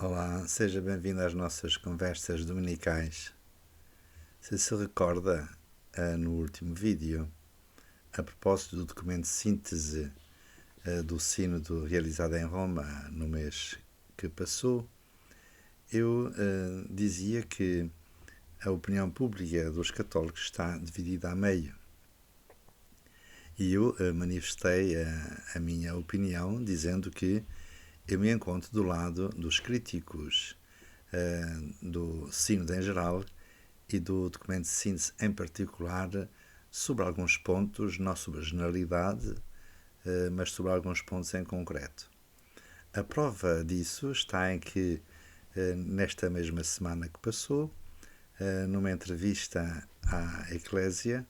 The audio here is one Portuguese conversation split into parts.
Olá, seja bem-vindo às nossas conversas dominicais. Se recorda, no último vídeo, a propósito do documento de síntese do sínodo realizado em Roma no mês que passou, eu dizia que a opinião pública dos católicos está dividida a meio. E eu manifestei a minha opinião dizendo que eu me encontro do lado dos críticos do sínodo em geral e do documento de síntese em particular sobre alguns pontos, não sobre a generalidade, mas sobre alguns pontos em concreto. A prova disso está em que, nesta mesma semana que passou, numa entrevista à Eclésia,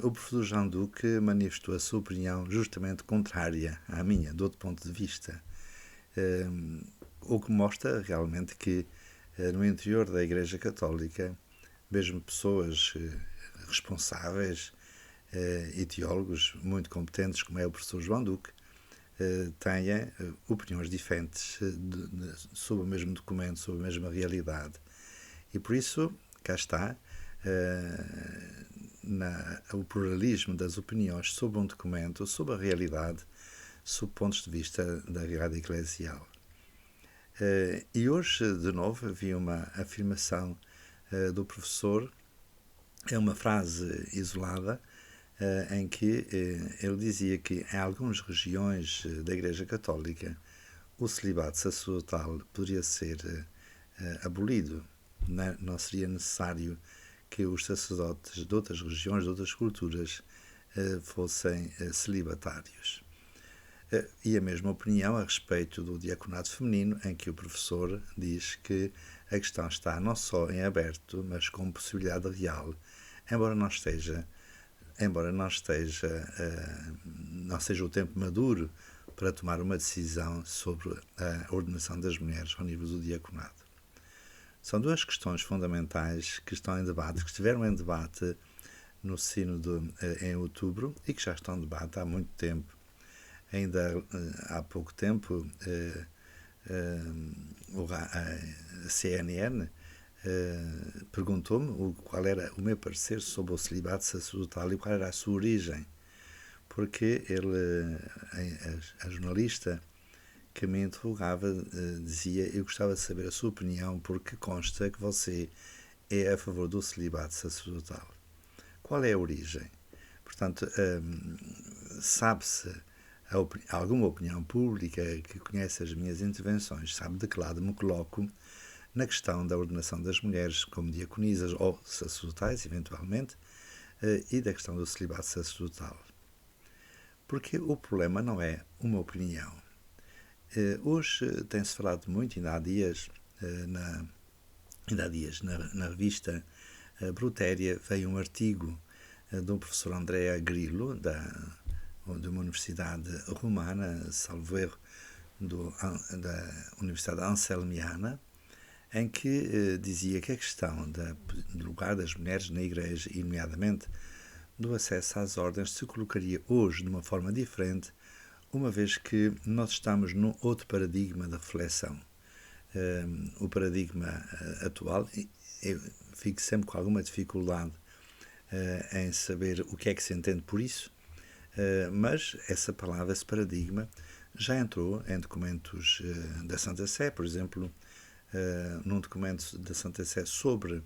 o professor João Duque manifestou a sua opinião justamente contrária à minha, de outro ponto de vista, o que mostra realmente que no interior da Igreja Católica, mesmo pessoas responsáveis e teólogos muito competentes, como é o professor João Duque, têm opiniões diferentes sobre o mesmo documento, sobre a mesma realidade. E por isso, cá está, o pluralismo das opiniões sobre um documento, sobre a realidade, sob pontos de vista da realidade eclesial. E hoje, de novo, havia uma afirmação do professor, é uma frase isolada, em que ele dizia que em algumas regiões da Igreja Católica o celibato sacerdotal poderia ser abolido. Não seria necessário que os sacerdotes de outras regiões, de outras culturas, fossem celibatários. E a mesma opinião a respeito do diaconato feminino, em que o professor diz que a questão está não só em aberto, mas com possibilidade real, embora não seja o tempo maduro para tomar uma decisão sobre a ordenação das mulheres ao nível do diaconato. São duas questões fundamentais que estão em debate, que estiveram em debate no sínodo em outubro e que já estão em debate há muito tempo. Ainda há pouco tempo, a CNN perguntou-me qual era o meu parecer sobre o celibato sacerdotal e qual era a sua origem, porque a jornalista que me interrogava dizia: eu gostava de saber a sua opinião porque consta que você é a favor do celibato sacerdotal. Qual é a origem? Portanto, sabe-se alguma opinião pública que conhece as minhas intervenções, sabe de que lado me coloco na questão da ordenação das mulheres como diaconisas ou sacerdotais, eventualmente, e da questão do celibato sacerdotal. Porque o problema não é uma opinião. Hoje tem-se falado muito, ainda há dias, na revista Brutéria, veio um artigo do professor Andrea Grillo, de uma universidade romana, salvo erro, da Universidade Anselmiana, em que dizia que a questão do lugar das mulheres na Igreja, e nomeadamente do acesso às ordens, se colocaria hoje de uma forma diferente, uma vez que nós estamos num outro paradigma da reflexão. O paradigma atual, eu fico sempre com alguma dificuldade em saber o que é que se entende por isso, mas essa palavra, esse paradigma, já entrou em documentos da Santa Sé, por exemplo, num documento da Santa Sé sobre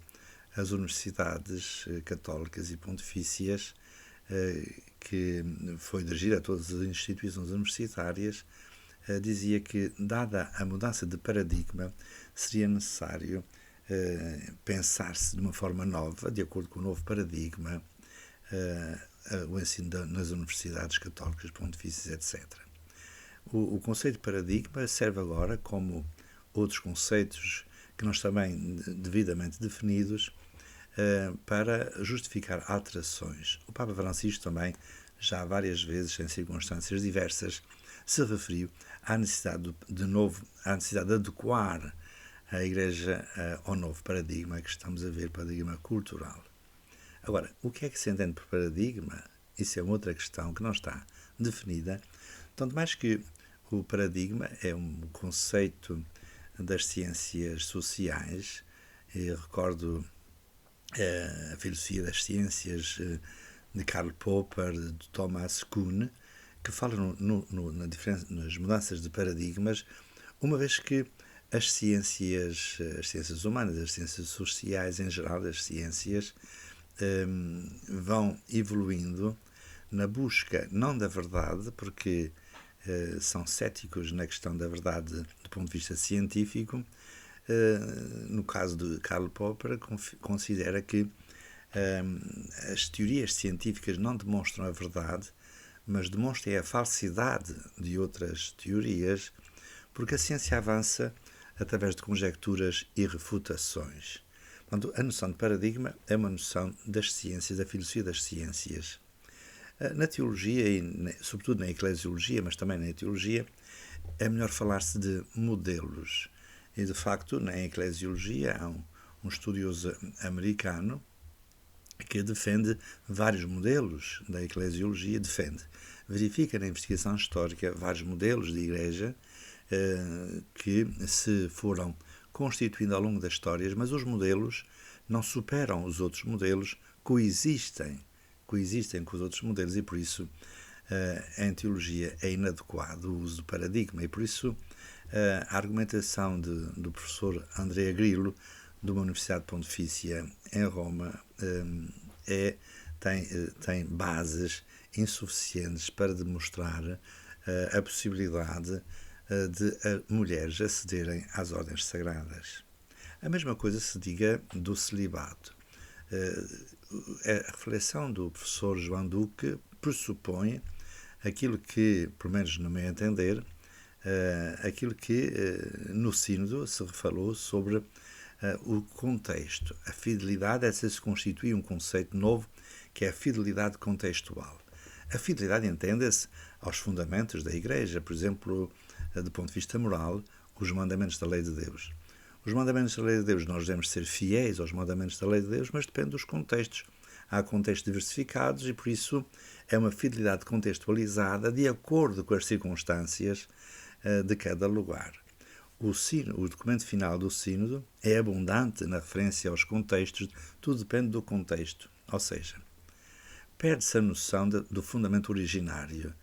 as universidades católicas e pontifícias, que foi dirigido a todas as instituições universitárias, dizia que, dada a mudança de paradigma, seria necessário pensar-se de uma forma nova, de acordo com o novo paradigma, o ensino nas universidades católicas, pontifícias, etc. O conceito de paradigma serve agora, como outros conceitos que não estão bem devidamente definidos, para justificar alterações. O Papa Francisco também, já várias vezes, em circunstâncias diversas, se referiu à necessidade à necessidade de adequar a Igreja ao novo paradigma que estamos a ver, paradigma cultural. Agora, o que é que se entende por paradigma? Isso é uma outra questão que não está definida. Tanto mais que o paradigma é um conceito das ciências sociais. E recordo a filosofia das ciências de Karl Popper, de Thomas Kuhn, que fala nas mudanças de paradigmas, uma vez que as ciências humanas, as ciências sociais em geral, as ciências vão evoluindo na busca não da verdade, porque são céticos na questão da verdade do ponto de vista científico. No caso de Karl Popper, considera que as teorias científicas não demonstram a verdade, mas demonstram a falsidade de outras teorias, porque a ciência avança através de conjecturas e refutações. Portanto, a noção de paradigma é uma noção das ciências, da filosofia das ciências. Na teologia, e sobretudo na eclesiologia, mas também na teologia, é melhor falar-se de modelos. E, de facto, na eclesiologia há um estudioso americano que defende vários modelos da eclesiologia, verifica na investigação histórica vários modelos de igreja que se foram constituindo ao longo das histórias, mas os modelos não superam os outros modelos, coexistem com os outros modelos, e por isso em teologia é inadequado o uso do paradigma, e por isso a argumentação do professor Andrea Grillo, de uma Universidade Pontifícia em Roma, tem bases insuficientes para demonstrar a possibilidade de mulheres acederem às ordens sagradas. A mesma coisa se diga do celibato. A reflexão do professor João Duque pressupõe aquilo que, pelo menos no meu entender, aquilo que no Sínodo se falou sobre o contexto. A fidelidade, essa se constitui um conceito novo, que é a fidelidade contextual. A fidelidade entende-se aos fundamentos da Igreja, por exemplo, do ponto de vista moral, os mandamentos da lei de Deus. Os mandamentos da lei de Deus, nós devemos ser fiéis aos mandamentos da lei de Deus, mas depende dos contextos. Há contextos diversificados e, por isso, é uma fidelidade contextualizada de acordo com as circunstâncias de cada lugar. O documento final do Sínodo é abundante na referência aos contextos, tudo depende do contexto, ou seja, perde-se a noção do fundamento originário,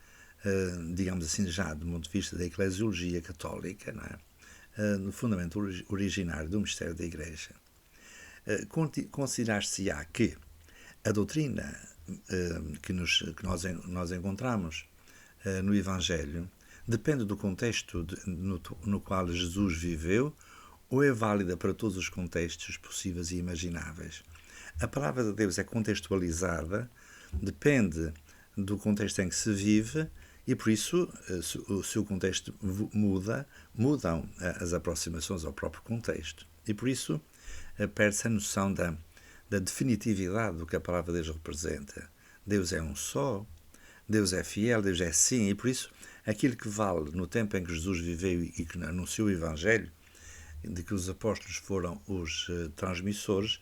digamos assim, já do ponto de vista da eclesiologia católica, não é? No fundamento originário do mistério da Igreja. Considerar-se-á que a doutrina que nós encontramos no Evangelho depende do contexto no qual Jesus viveu, ou é válida para todos os contextos possíveis e imagináveis. A palavra de Deus é contextualizada, depende do contexto em que se vive, e por isso, se o contexto mudam as aproximações ao próprio contexto. E por isso, perde-se a noção da definitividade do que a palavra de Deus representa. Deus é um só, Deus é fiel, Deus é sim, e por isso, aquilo que vale no tempo em que Jesus viveu e que anunciou o Evangelho, de que os apóstolos foram os transmissores,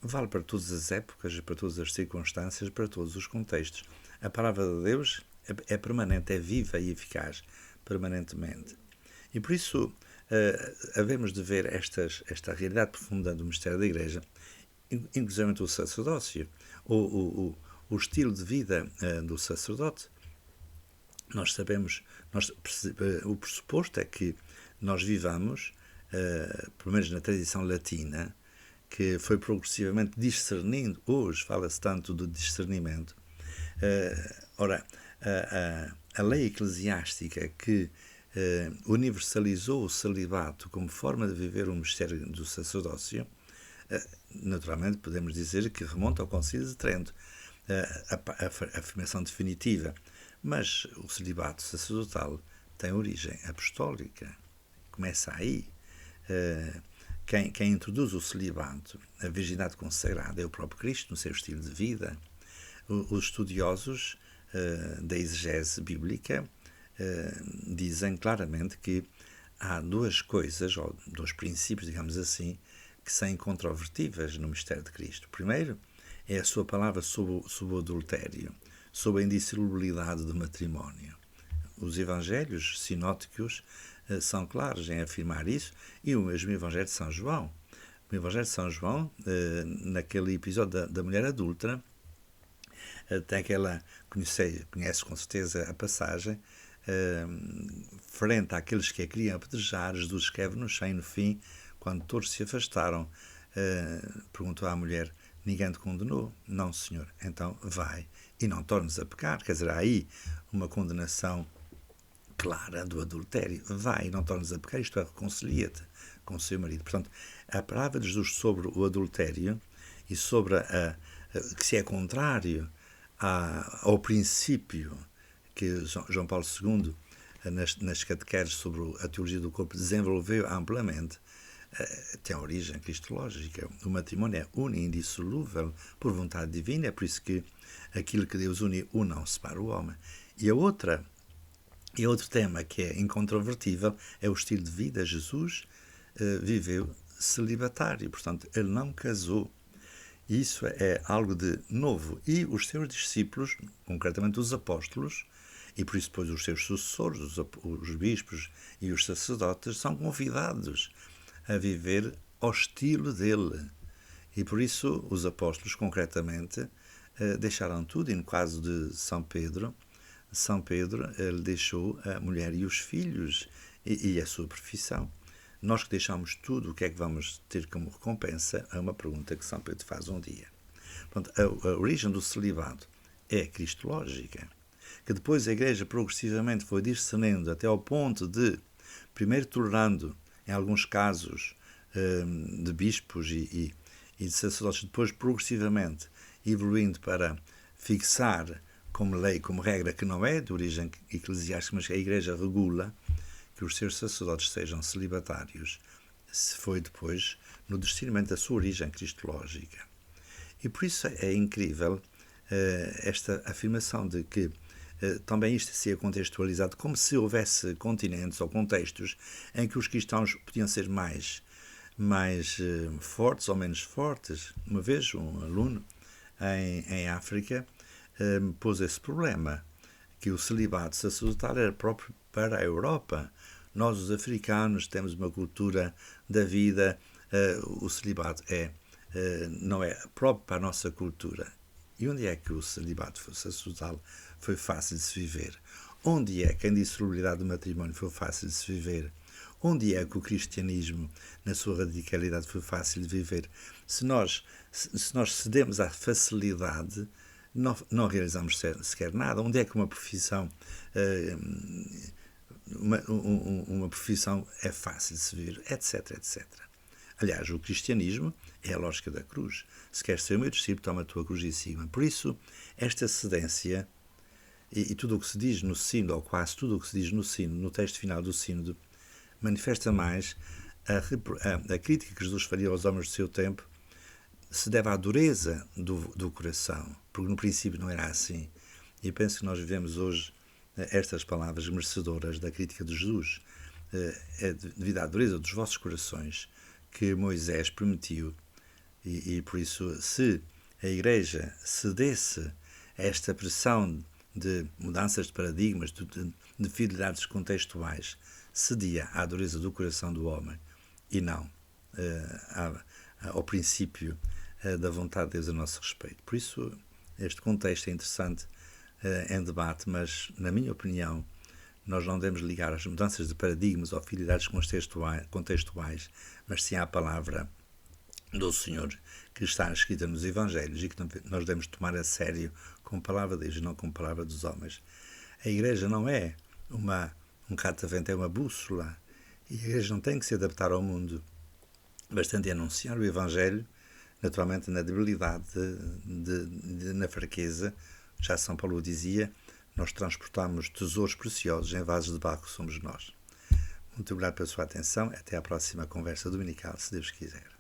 vale para todas as épocas, para todas as circunstâncias, para todos os contextos. A palavra de Deus é permanente, é viva e eficaz, permanentemente. E por isso, havemos de ver esta realidade profunda do mistério da Igreja, inclusive o sacerdócio, o estilo de vida do sacerdote. Nós sabemos, o pressuposto é que nós vivamos, pelo menos na tradição latina, que foi progressivamente discernindo. Hoje fala-se tanto do discernimento. Ora, a lei eclesiástica que universalizou o celibato como forma de viver o mistério do sacerdócio, naturalmente podemos dizer que remonta ao Concílio de Trento, a afirmação definitiva. Mas o celibato sacerdotal tem origem apostólica. Começa aí. Quem introduz o celibato, a virgindade consagrada, é o próprio Cristo, no seu estilo de vida. Os estudiosos da exegese bíblica dizem claramente que há duas coisas, ou dois princípios, digamos assim, que são incontrovertíveis no mistério de Cristo. Primeiro, é a sua palavra sobre o adultério, sobre a indissolubilidade do matrimónio. Os evangelhos sinóticos são claros em afirmar isso, e o mesmo Evangelho de São João. O Evangelho de São João, naquele episódio da mulher adúltera, tem aquela, conhece com certeza a passagem, frente àqueles que a queriam apedrejar, Jesus escreve no chão e no fim, quando todos se afastaram, perguntou à mulher: ninguém te condenou? Não, Senhor. Então vai e não tornes a pecar. Quer dizer, há aí uma condenação clara do adultério. Vai e não tornes a pecar, isto é, reconcilia-te com o seu marido. Portanto, a palavra de Jesus sobre o adultério e sobre que se é contrário ao princípio que João Paulo II, nas catequeses sobre a teologia do corpo, desenvolveu amplamente, tem origem cristológica. O matrimónio é uno e indissolúvel por vontade divina, é por isso que aquilo que Deus une, não separa o homem. E outro tema que é incontrovertível é o estilo de vida. Jesus viveu celibatário, portanto, ele não casou. Isso é algo de novo. E os seus discípulos, concretamente os apóstolos, e por isso depois os seus sucessores, os bispos e os sacerdotes, são convidados a viver ao estilo dele. E por isso os apóstolos, concretamente, deixaram tudo. E no caso de São Pedro, ele deixou a mulher e os filhos e a sua profissão. Nós que deixamos tudo, o que é que vamos ter como recompensa? É uma pergunta que São Pedro faz um dia. Portanto, a origem do celibato é cristológica, que depois a Igreja progressivamente foi discernendo até ao ponto de, primeiro tolerando, em alguns casos, de bispos e de sacerdotes, depois progressivamente evoluindo para fixar como lei, como regra, que não é de origem eclesiástica, mas que a Igreja regula, que os seus sacerdotes sejam celibatários, se foi depois no discernimento da sua origem cristológica. E por isso é incrível esta afirmação de que também isto se é contextualizado como se houvesse continentes ou contextos em que os cristãos podiam ser mais fortes ou menos fortes. Uma vez um aluno em África pôs esse problema, que o celibato sacerdotal era próprio para a Europa. Nós, os africanos, temos uma cultura da vida, o celibato não é próprio para a nossa cultura. E onde é que o celibato sacerdotal foi fácil de se viver? Onde é que a indissolubilidade do matrimónio foi fácil de se viver? Onde é que o cristianismo, na sua radicalidade, foi fácil de viver? Se nós cedemos à facilidade, não realizamos sequer nada. Onde é que uma profissão é fácil de se viver, etc, etc. Aliás, o cristianismo é a lógica da cruz. Se queres ser o meu discípulo, toma a tua cruz e siga-me. Por isso, esta cedência e tudo o que se diz no sínodo, ou quase tudo o que se diz no sínodo, no texto final do sínodo, manifesta mais a crítica que Jesus faria aos homens do seu tempo, se deve à dureza do coração, porque no princípio não era assim. E penso que nós vivemos hoje estas palavras merecedoras da crítica de Jesus, devido à dureza dos vossos corações, que Moisés permitiu, e por isso, se a Igreja cedesse a esta pressão de mudanças de paradigmas, de fidelidades contextuais, cedia à dureza do coração do homem e não ao princípio da vontade de Deus a nosso respeito. Por isso, este contexto é interessante em debate, mas, na minha opinião, nós não devemos ligar as mudanças de paradigmas ou fidelidades contextuais, mas sim à palavra do Senhor que está escrita nos Evangelhos e que nós devemos tomar a sério como palavra de Deus e não como palavra dos homens. A Igreja não é um catavento, é uma bússola. E a Igreja não tem que se adaptar ao mundo. Bastante anunciar o Evangelho, naturalmente na debilidade, na fraqueza. Já São Paulo dizia, nós transportamos tesouros preciosos em vasos de barro que somos nós. Muito obrigado pela sua atenção. Até à próxima conversa dominical, se Deus quiser.